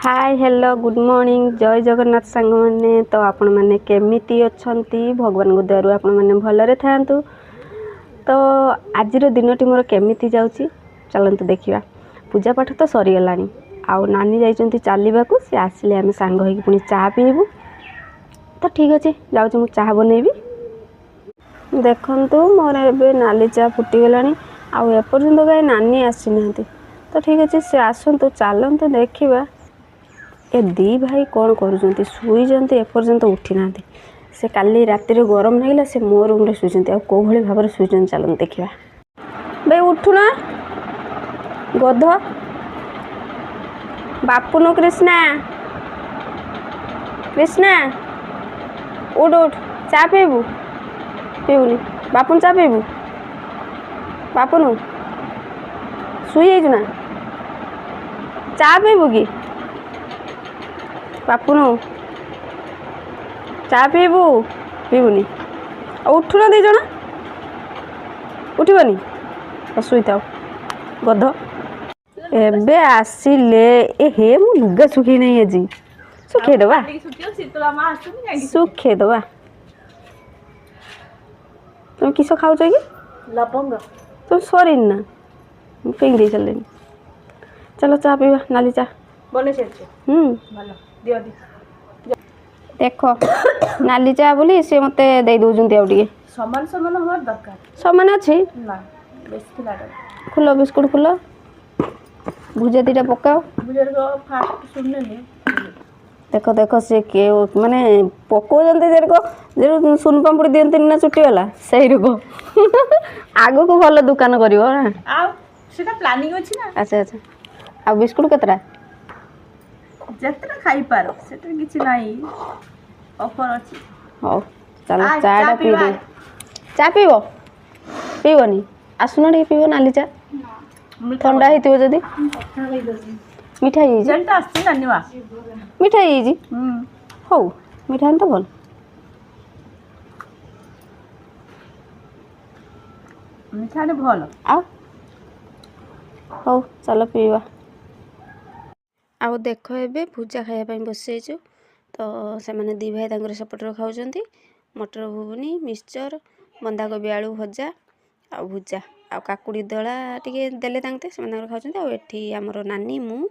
Hi hello good morning जय जगन्नाथ सांग मैंने तो आपण मैंने केमिति अछंती भगवान को दयारु आपण मैंने भलरे थांतु। तो आज दिनटी मोर केमिति जाउची चलंतु देखिबा। पूजा पाठ तो सरी गलानी आउ नानी जाइचंती चालीबाकू से आसिले आमे सांग होई पुनी चाह पीबू। तो ठीक अछि जाउची मु चाह बनेबी। देखंतु मोर एबे नाली चाह फुटी गलानी आउ एपर्यंत गाय नानी आसी नांती। तो ठीक अछि से आसंतु चलंतु देखिबा ए दी भाई कौन करूँ शुईजंती एपर्यंत उठी ना से काली राति गरम लगे से मो रूम रे शुईजंती आ कौ भाई भाव शुईजंती चलते देखा। भाई उठुना गध बापुनु कृष्णा कृष्णा उठ उठ चा पीबू पीबुनी बापुन चा पीबू बापुनु शुई ना चा पीबू कि बापुनु चा पीबू पीबुनी उठुना दी जना उठबनी शुई था गध एबे आसिले ए हे मु लुगा सुखी नहीं आज सुखे दबा सुखे दबा। तुम किस खाऊ कि लवंग तुम सरी ना फेंक दे चल चलो चा पीवा नाली चा बने भल दियो देखो नाली चा बोली सी मते दे दउजंती आउ टिके समान समान हमार दरकार समान अछि ना बेसी लाडो खुलो बिस्कुट खुलो भुजा दीटा पकाओ बुझर को फास्ट सुनने ने देखो देखो से के माने पकाउजंती जेर को जे सुन पापड़ी दियंती ना चुटी वाला सही रुको आगो को भलो दुकान करिवो ना आ सेटा प्लानिंग अछि ना। अच्छा अच्छा आ बिस्कुट केतरा जतरा खाई पारो सेटा किछि नाही ऑफर अछि। हो चलो चाटा पी दे चा पीबो पीबनी आसुना टे पीबो नाली चा ठंडा हेतिबो जदी मिठा ही जेंटा आछि ना निवा मिठा ही हो मिठा तो भल मिठा ने भल आ हो चलो पीवा। आउ देख ए पूजा खायापी बसैचु तो से मैंने दी भाई तर सेपटर खाऊँ मटर घुगुनी मिक्सचर बंधाकोबी आलू भजा आ भुजा आ काकुड़ी दला टी देले से खाऊँ आठी आमर नानी मु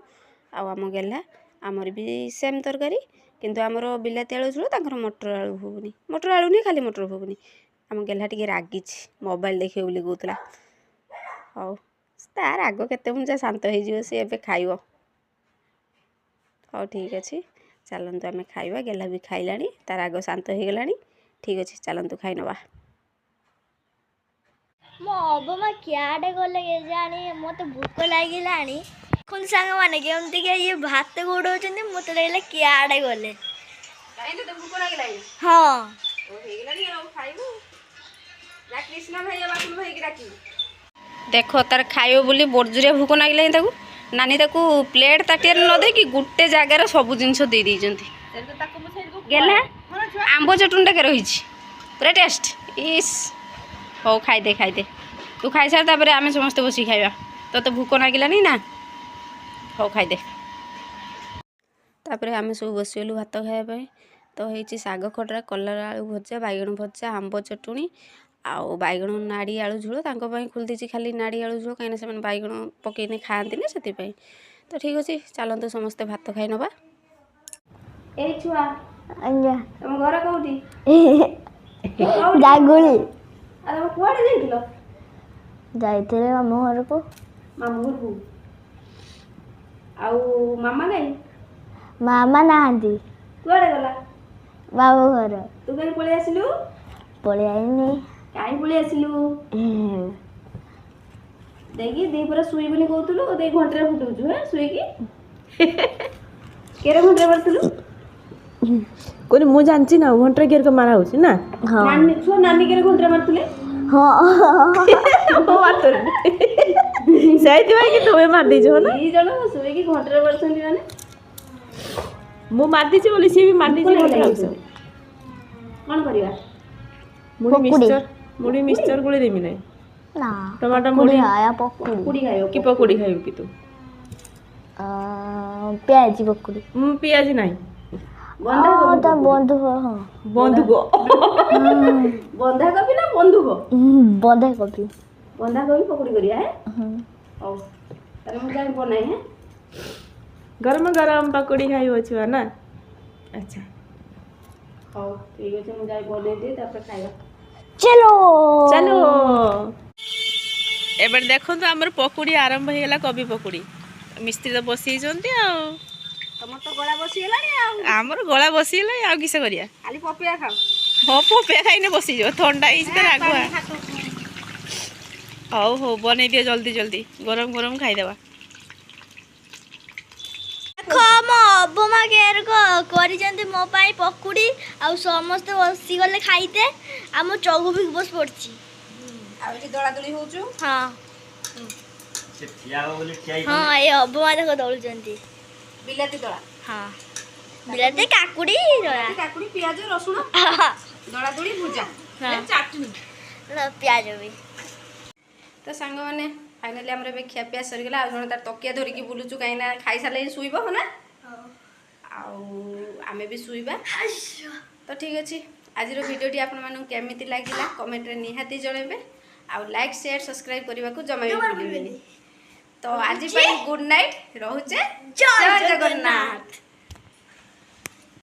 आम गेला आमर भी सेम तरकारी किंतु आमर बिलाती आलू झोल तर मटर आलू घुगुनी मटर आलू नहीं खाली मटर घुगुनी आम गेला टी रागी मोबाइल देखे बोली कहला हौ तार आग केते मुझे शांत हो सी ए खाइब हाँ ठीक अच्छे चलतु आम खाइबा गेला भी खाइलानी तार आग शांत हो गलानी ठीक अच्छे चलतु खाई नवा। मो अबमा क्याडे गले जानी मते भूख लागिलानी खुन संग माने केमती के ये भात गोडौचंदी मते लागले क्याडे गले काहे तो भूख लागिलाई हां ओ हे गलानी आ खाइबो जा कृष्णा भाई बापुन भाई के राखी देखो तार खाइबो बोली बर्जुरिया भूख लागिलाई ताकू नानी ताकू प्लेट ताटियार न दे कि गुटे जगार सब जिनस दे देइजंती गेला आंबो चटुंडा के रही पूरा टेस्ट इस हो खाई दे तू खाई सार तापर आमे समस्त बसी खाइबा तो भूख लागिलानी ना हो खाई दे तापर आमे सब बसीगलु भात खाइबा तो होइछि साग खटरा कलर आलू भजा बैगण भजा आंब चटुणी आउ बैगण नाड़ी आलू झोल खोल दी खाली नाड़ी आलू झोल कहीं से बैगण पकईने खाती ना से तो ठीक अच्छे चलतु समस्ते भात खाई नवा। ए छुआ अंजा तुम घर कौटी जागुली अरे वो कुआडे जाइथिलो जाइथिले मामू घर को मामू घर को आउ मामा गई मामा नाहांती कुआडे गला बाबू घर तू कहीं पळे आसिलु पळे आइनी काई पळे आसिलु देखी दी पूरा सुई बनी कहतलु दे घंटे फुटुछु है सुई की केरे घंटे मारतलु कोनी मु जानची ना घंटे गेर के मारा होची ना हां नानी छो नानी केरे घंटे मारतले हां ओ मारतले सही दिवा कि तोमे मार दी जो ना ई जण सुई की घंटे मारछंती माने मु मार दी बोली सी भी मार दी कोन करिया मुड़ी मिक्सचर गुली देमी नहीं ना टमाटर मुड़ी आया पकुड़ी कुड़ी खाइयो कि पकोड़ी खाइयो कि तू ପିଆଜି ପକୁଡ଼ି ପିଆଜି ନାହିଁ ତା ବନ୍ଧୁକ ହଁ ବନ୍ଧୁକ ବନ୍ଧାକୋବି ନା ବନ୍ଧୁକ ବନ୍ଧାକୋବି ବନ୍ଧାକୋବି ପକୁଡ଼ି କରିବା ହେ ହୁଁ ହଉ ତାହେଲେ ମୁଁ ଯାଇ ବନାଇ ହେ ଗରମ ଗରମ ପକୁଡ଼ି ଖାଇବ ଛୁଆ ନା ଆଚ୍ଛା ହଉ ଠିକ୍ ଅଛି ମୁଁ ଯାଇ ବନେଇ ଦିଏ ତାପରେ ଖାଇବା ଚଲୋ ଚାଲ ଏବେ ଦେଖନ୍ତୁ ଆମର ପକୁଡ଼ି ଆରମ୍ଭ ହେଇଗଲା କୋବି ପକୁଡ଼ି ମିସ୍ତ୍ରୀ ତ ବସିଛନ୍ତି ଆଉ ତମର ତ ଗଳା ବସିଗଲାଣି ଆଉ ଆମର ଗଳା ବସିଗଲାଣି ଆଉ କିସ କରିବା ଖାଲି ପପିଆ ଖାଉ ହଁ ପପିଆ ଖାଇନେ ବସିଯିବ ଥଣ୍ଡା ହେଇଛି ତ ରାଗୁଆ ହଉ ହଉ ବନେଇ ଦିଅ ଜଲ୍ଦି ଜଲ୍ଦି ଗରମ ଗରମ ଖାଇଦେବା ଦେଖ ମୋ ଅବମା କେରକ କରିଛନ୍ତି ମୋ ପାଇଁ ପକୁଡ଼ି ଆଉ ସମସ୍ତେ ବସିଗଲେ ଖାଇତେ ଆମ ଚଗୁ ବି ବସି ପଡ଼ିଛି ଆଉ ଏଠି ଦଳାଦଳି ହଉଛୁ ହଁ ହଁ ଏ ଅବମା ଦେଖ ଦଳୁଛନ୍ତି ବିଲାତି ଦଳା ହଁ ବିଲାତି କାକୁଡ଼ି ଦଳା କାକୁଡ଼ି ପିଆଜ ରସୁଣ ଦଳାଦଳି ଭୁଜା ଚାଟନି ପିଆଜ ବି ତ ସାଙ୍ଗମାନେ ଫାଇନାଲି ଆମର ଏବେ ଖିଆପିଆ ସରିଗଲା ଆଉ ଜଣେ ତାର ତକିଆ ଧରିକି ବୁଲୁଛୁ କାହିଁକିନା ଖାଇସାରିଲେ ଶୋଇବ ହଁ ନା ଆଉ ଆମେ ବି ଶୋଇବା ତ ଠିକ୍ ଅଛି ଆଜିର ଭିଡ଼ିଓଟି ଆପଣମାନଙ୍କୁ କେମିତି ଲାଗିଲା କମେଣ୍ଟରେ ନିହାତି ଜଣାଇବେ ଆଉ ଲାଇକ୍ ସେୟାର ସବସ୍କ୍ରାଇବ୍ କରିବାକୁ ଜମା ବି ଭୁଲିବେନି ତ ଆଜି ପାଇଁ ଗୁଡ୍ ନାଇଟ୍ ରହୁଛେ ଜୟ ଜଗନ୍ନାଥ।